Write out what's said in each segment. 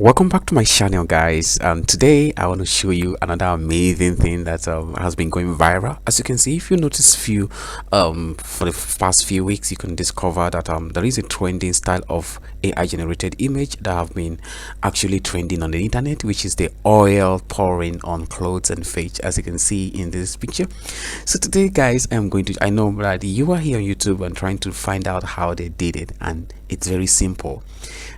Welcome back to my channel, guys. Today I want to show you another amazing thing that has been going viral. As you can see, if you notice for the past few weeks, you can discover that there is a trending style of AI generated image that have been actually trending on the internet, which is the oil pouring on clothes and face, as you can see in this picture. So today, guys, I know that you are here on YouTube and trying to find out how they did it, and it's very simple.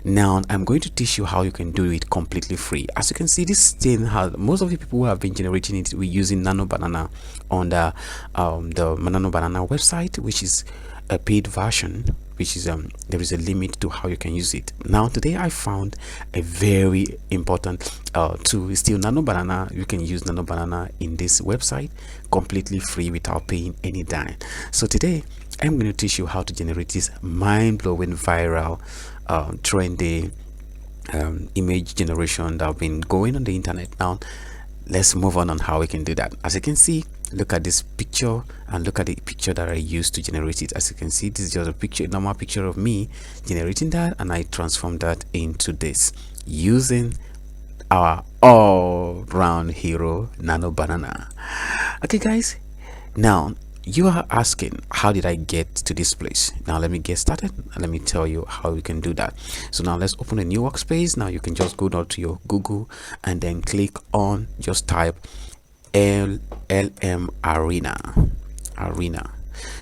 Now I'm going to teach you how you can do it completely free. As you can see, this thing has most of the people who have been generating it with using Nano Banana on the Nano Banana website, which is a paid version, which is there is a limit to how you can use it. Now today I found a very important tool. It's still Nano Banana. You can use Nano Banana in this website completely free without paying any dime. So today I'm going to teach you how to generate this mind-blowing viral trendy image generation that have been going on the internet. Now let's move on how we can do that. As you can see, look at this picture and look at the picture that I used to generate it. As you can see, this is just a picture, normal picture of me generating that, and I transformed that into this using our all-round hero Nano Banana. Okay guys, now you are asking, how did I get to this place? Now let me get started and let me tell you how you can do that. So now let's open a new workspace. Now you can just go down to your Google and then click on, just type LM Arena.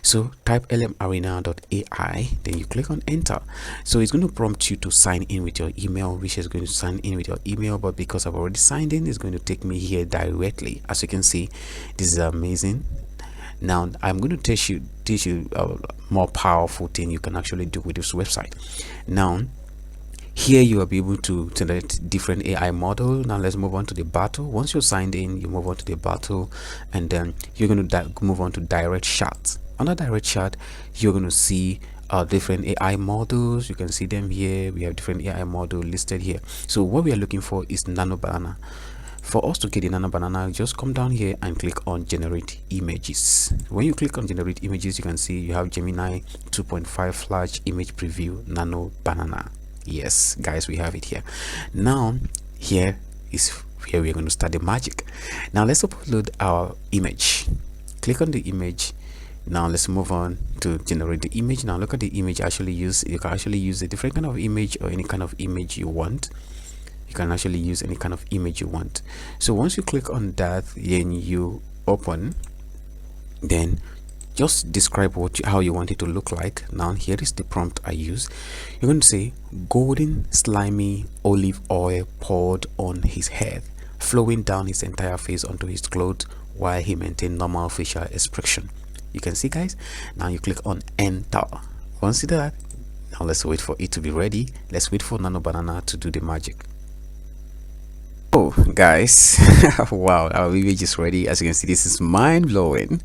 So type lmarena.ai, then you click on enter. So it's going to prompt you to sign in with your email, which is going to sign in with your email, but because I've already signed in, it's going to take me here directly. As you can see, this is amazing. Now I'm going to teach you a more powerful thing you can actually do with this website. Now here you will be able to generate different AI model. Now let's move on to the battle. Once you're signed in, you move on to the battle, and then you're going to move on to direct chat. Under direct chat, you're going to see different AI models. You can see them here. We have different AI model listed here. So what we are looking for is Nano Banana. For us to get the Nano Banana, just come down here and click on generate images. When you click on generate images, you can see you have Gemini 2.5 Flash image preview Nano Banana. Yes guys, we have it here. Now here we're going to start the magic. Now let's upload our image. Click on the image. Now let's move on to generate the image. Now look at the image. You can actually use a different kind of image or any kind of image you want. You can actually use any kind of image you want. So once you click on that, then you open, then just describe how you want it to look like. Now here is the prompt I use. You're going to say golden slimy olive oil poured on his head, flowing down his entire face onto his clothes while he maintained normal facial expression. You can see guys. Now you click on enter. Once you do that, now let's wait for it to be ready. Let's wait for Nano Banana to do the magic. Oh guys, wow, our image is ready. As you can see, this is mind-blowing.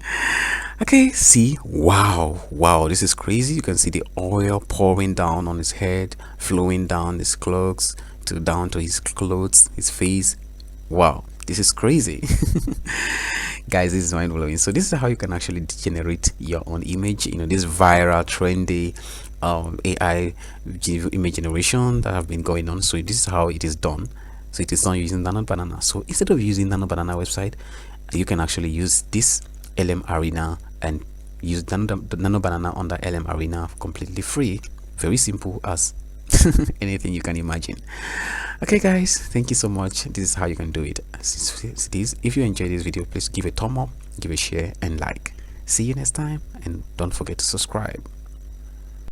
Okay, see, wow, this is crazy. You can see the oil pouring down on his head, flowing down his clothes down to his clothes, his face. Wow, this is crazy. Guys, this is mind-blowing. So this is how you can actually generate your own image, this viral trendy AI image generation that have been going on. So this is how it is done. So it is done using Nano Banana. So instead of using Nano Banana website, you can actually use this LM Arena and use Nano Banana on the LM Arena completely free. Very simple as anything you can imagine. Okay guys, thank you so much. This is how you can do it. If you enjoyed this video, please give a thumb up, give a share and like. See you next time, and don't forget to subscribe.